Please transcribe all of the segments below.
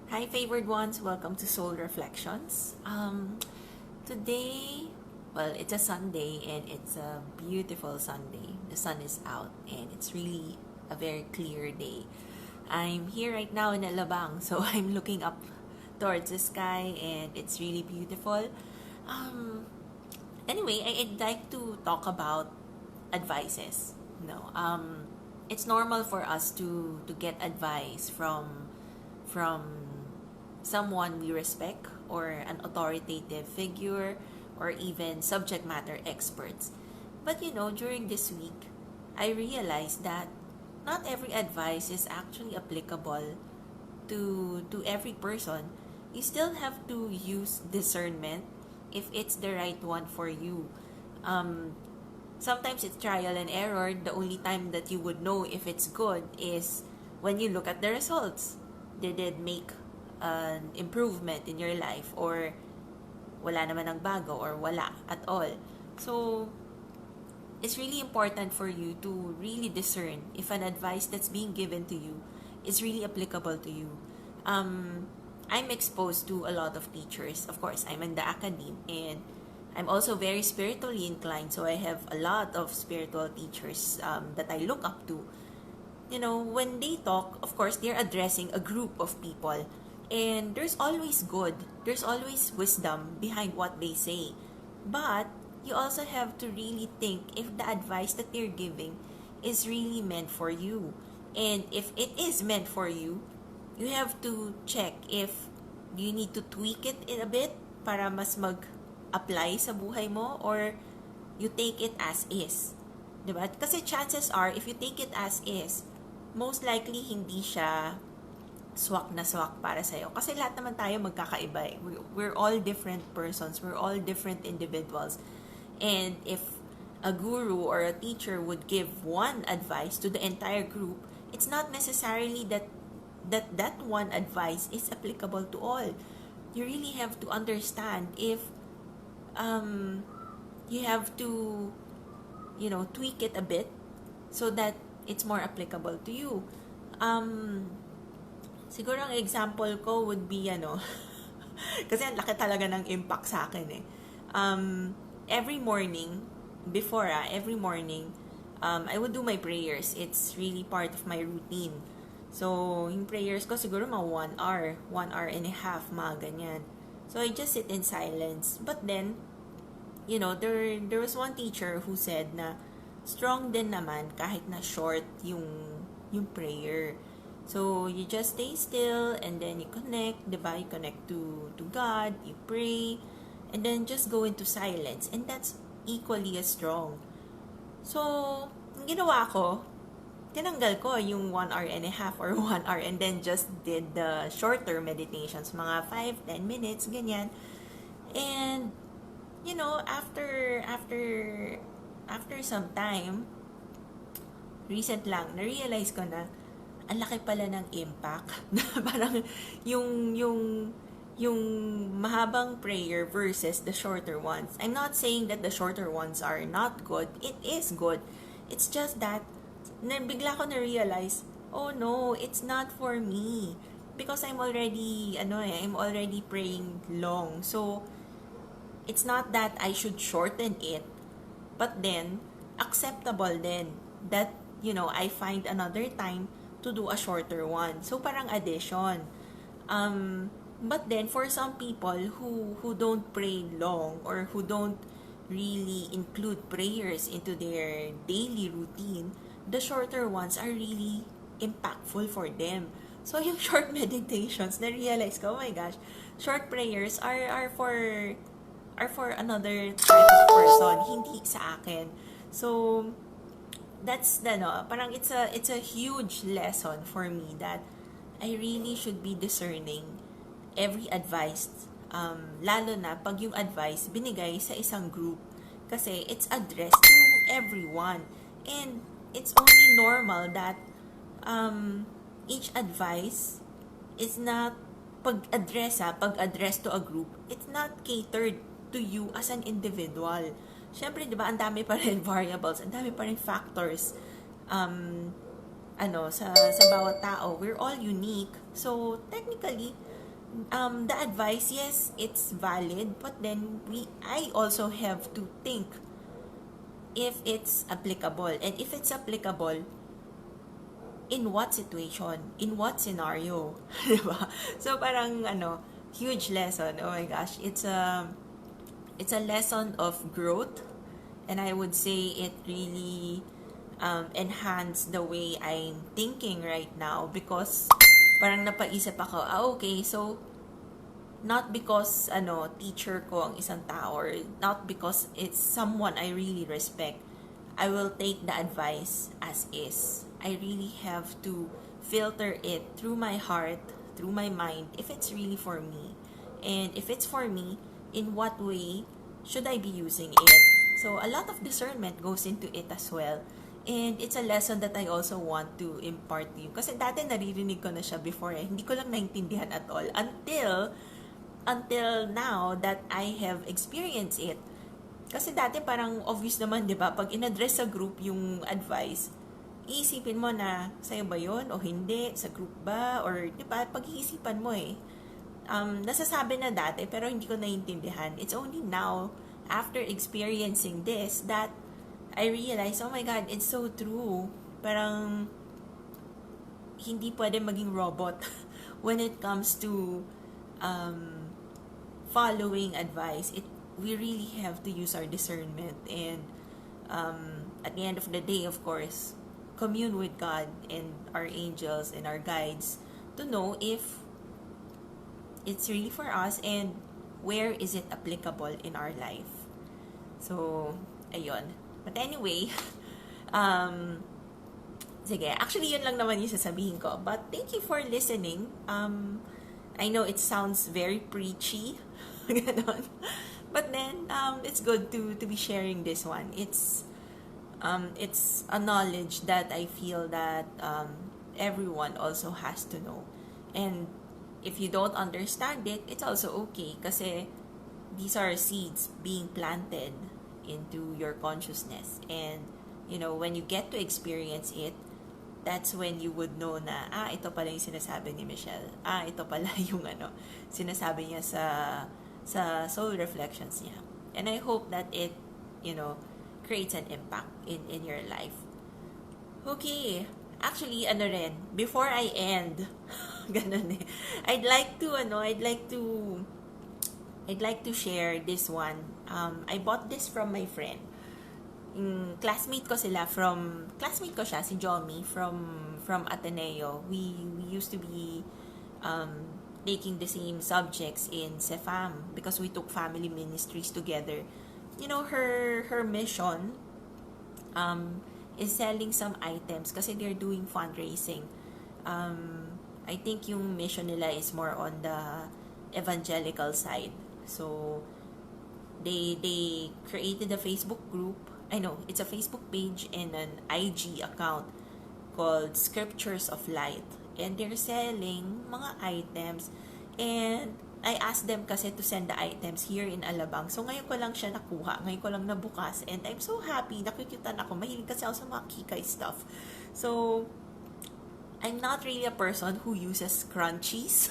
Hi, favored ones. Welcome to Soul Reflections. Today, well, it's a Sunday and it's a beautiful Sunday. The sun is out and it's really a very clear day. I'm here right now in Alabang, so I'm looking up towards the sky and it's really beautiful. Um, anyway, I'd like to talk about advices. No, it's normal for us to get advice from someone we respect or an authoritative figure or even subject matter experts. But during this week, I realized that not every advice is actually applicable to every person. You still have to use discernment if it's the right one for you. Um, Sometimes it's trial and error. The only time that you would know if it's good is when you look at the results. Did it make an improvement in your life, or wala naman ang bago, or wala at all? So it's really important for you to really discern if an advice that's being given to you is really applicable to you. I'm exposed to a lot of teachers. Of course, I'm in the academe and I'm also very spiritually inclined, so I have a lot of spiritual teachers that I look up to. When they talk, of course, they're addressing a group of people. And there's always good, there's always wisdom behind what they say. But you also have to really think if the advice that they're giving is really meant for you. And if it is meant for you, you have to check if you need to tweak it in a bit para mas mag-apply sa buhay mo, or you take it as is. Diba? Kasi chances are, if you take it as is, most likely hindi siya swak na swak para sa'yo. Kasi lahat naman tayo magkakaiba eh. We're all different persons. We're all different individuals. And if a guru or a teacher would give one advice to the entire group, it's not necessarily that one advice is applicable to all. You really have to understand if you have to tweak it a bit so that it's more applicable to you. Siguro ang example ko would be kasi ang laki talaga ng impact sa akin eh. Every morning, every morning, I would do my prayers. It's really part of my routine. So, yung prayers ko siguro mga 1 hour and a half, mga ganyan. So, I just sit in silence. But then, there was one teacher who said na strong din naman kahit na short yung prayer. So, you just stay still and then you connect, diba? You connect to God, you pray, and then just go into silence. And that's equally as strong. So, ang ginawa ko, tinanggal ko yung 1 hour and a half or 1 hour and then just did the shorter meditations, mga 5-10 minutes, ganyan. And, after some time, recent lang, na-realize ko na, ang laki pala ng impact. Parang yung mahabang prayer versus the shorter ones. I'm not saying that the shorter ones are not good. It is good. It's just that, bigla ko na-realize, oh no, it's not for me. Because I'm already praying long. So, it's not that I should shorten it, but then, acceptable then that, I find another time to do a shorter one. So, parang addition. But then, for some people who don't pray long or who don't really include prayers into their daily routine, the shorter ones are really impactful for them. So, yung short meditations, na-realize ko, oh my gosh, short prayers are for another type of person, hindi sa akin. So, that's parang it's a huge lesson for me that I really should be discerning every advice, lalo na pag yung advice binigay sa isang group, kasi it's addressed to everyone, and it's only normal that each advice is not pag-address to a group, it's not catered to you as an individual. Syempre, di ba, ang dami pa rin variables, ang dami pa rin factors sa bawat tao. We're all unique. So, technically, the advice, yes, it's valid, but then I also have to think if it's applicable. And if it's applicable, in what situation, in what scenario, diba? So parang huge lesson. Oh my gosh, it's a lesson of growth, and I would say it really enhanced the way I'm thinking right now, because parang napaisip ako, okay, so not because teacher ko ang isang tao, or not because it's someone I really respect, I will take the advice as is. I really have to filter it through my heart, through my mind, if it's really for me. And if it's for me, in what way should I be using it? So a lot of discernment goes into it as well. And it's a lesson that I also want to impart to you. Kasi dati naririnig ko na siya before, hindi ko lang naintindihan at all until now that I have experienced it. Kasi dati parang obvious naman, di ba? Pag in-address sa group yung advice, iisipin mo na sa'yo ba yun o hindi, sa group ba, or di ba, pag-iisipan mo eh. Nasasabi na dati pero hindi ko naiintindihan. It's only now, after experiencing this, that I realize, oh my God, it's so true. Parang hindi pwede maging robot when it comes to following advice. We really have to use our discernment, and at the end of the day, of course, commune with God and our angels and our guides to know if it's really for us and where is it applicable in our life. So, ayun. But anyway, sige, actually yun lang naman yung sasabihin ko. But thank you for listening. I know it sounds very preachy, ganon. But then, it's good to be sharing this one. It's a knowledge that I feel that everyone also has to know. And if you don't understand it, it's also okay. Kasi these are seeds being planted into your consciousness. And, when you get to experience it, that's when you would know na, ito pala yung sinasabi ni Michelle. Ito pala yung sinasabi niya sa soul reflections niya. And I hope that it, creates an impact in your life. Okay. Actually, before I end, ganun eh. I'd like to share this one. I bought this from my friend. Classmate ko siya, si Jomi, from Ateneo. We used to be taking the same subjects in CEFAM because we took family ministries together. Her mission is selling some items kasi they're doing fundraising. I think yung mission nila is more on the evangelical side. So they created a Facebook group. I know, it's a Facebook page and an IG account called Scriptures of Light. And they're selling mga items. And I asked them kasi to send the items here in Alabang. So ngayon ko lang siya nakuha. Ngayon ko lang nabukas. And I'm so happy. Nakikitan ako. Mahilig kasi ako sa mga kikay stuff. So, I'm not really a person who uses scrunchies.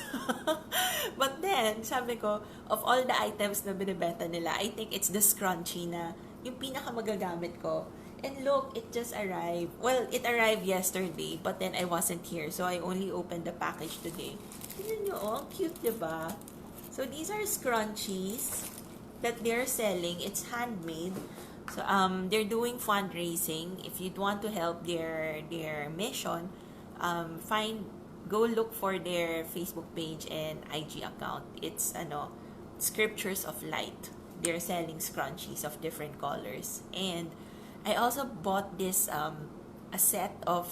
But then, sabi ko, of all the items na binibenta nila, I think it's the scrunchie na yung pinaka magagamit ko. And look, it just arrived. Well, it arrived yesterday, but then I wasn't here. So, I only opened the package today. Tignan nyo, ang cute, diba? So, these are scrunchies that they're selling. It's handmade. So, they're doing fundraising. If you'd want to help their mission, go look for their Facebook page and IG account. It's Scriptures of Light. They're selling scrunchies of different colors. And I also bought this a set of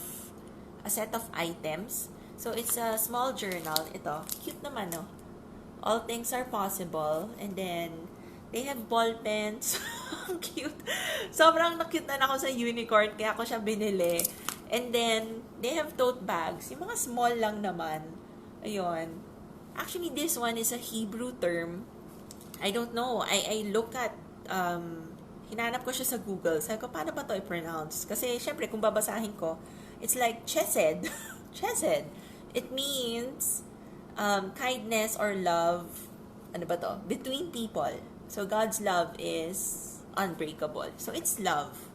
items. So it's a small journal. Ito, cute naman, no? All things are possible. And then they have ball pens. Cute. Sobrang na-cute na ako sa unicorn kaya ako siya binili. And then they have tote bags. Yung mga small lang naman. Ayun. Actually, this one is a Hebrew term. I don't know. I look at, hinanap ko siya sa Google. Sabi ko, paano ba to i-pronounce? Kasi, syempre, kung babasahin ko, it's like chesed. Chesed. It means, kindness or love, ano ba to? Between people. So, God's love is unbreakable. So, it's love.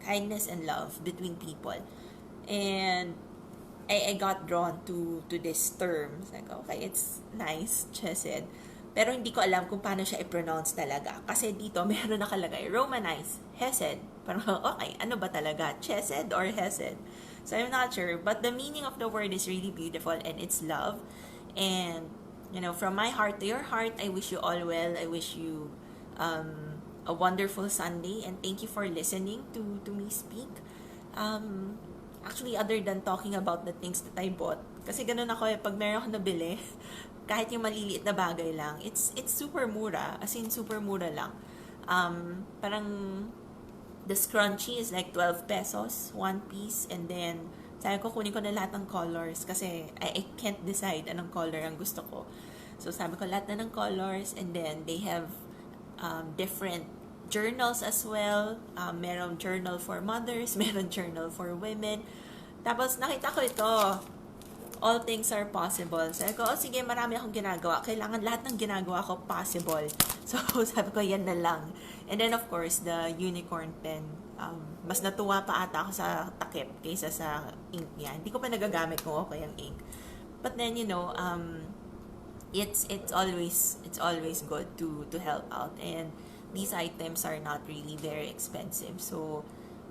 Kindness and love between people. And I got drawn to this term. It's like, okay, it's nice, chesed. Pero hindi ko alam kung paano siya i-pronounce talaga. Kasi dito, meron nakalagay, Romanized, hesed. Parang, okay, ano ba talaga? Chesed or hesed? So, I'm not sure. But the meaning of the word is really beautiful and it's love. And, from my heart to your heart, I wish you all well. I wish you a wonderful Sunday. And thank you for listening to me speak. Actually, other than talking about the things that I bought, kasi ganun ako pag meron ako nabili, kahit yung maliliit na bagay lang, it's super mura, as in super mura lang. Parang the scrunchie is like 12 pesos, one piece, and then sabi ko kunin ko na lahat ng colors kasi I can't decide anong color ang gusto ko. So sabi ko lahat na ng colors, and then they have different journals as well. Meron journal for mothers, meron journal for women. Tapos nakita ko ito, all things are possible. Sabi ko, sige, marami akong ginagawa. Kailangan lahat ng ginagawa ko possible. So, sabi ko, yan na lang. And then, of course, the unicorn pen. Mas natuwa pa ata ako sa takip kaysa sa ink niya. Hindi ko pa nagagamit kung okay ang ink. But then, it's always good to help out. And these items are not really very expensive. So,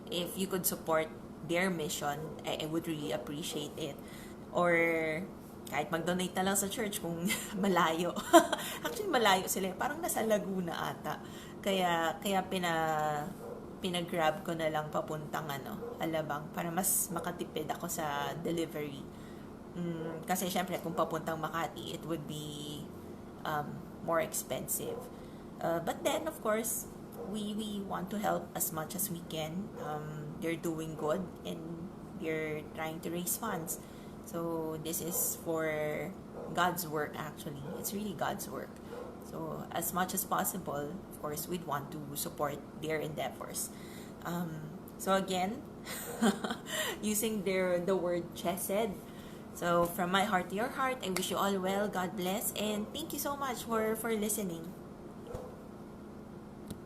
if you could support their mission, I would really appreciate it. Or kahit mag-donate na lang sa church kung malayo. Actually, malayo sila. Parang nasa Laguna ata. Kaya pinag-grab ko na lang papuntang Alabang para mas makatipid ako sa delivery. Kasi syempre kung papuntang Makati, it would be more expensive. But then, of course, we want to help as much as we can. They're doing good and they're trying to raise funds. So, this is for God's work, actually. It's really God's work. So, as much as possible, of course, we'd want to support their endeavors. So, again, using the word chesed. So, from my heart to your heart, I wish you all well. God bless. And thank you so much for listening.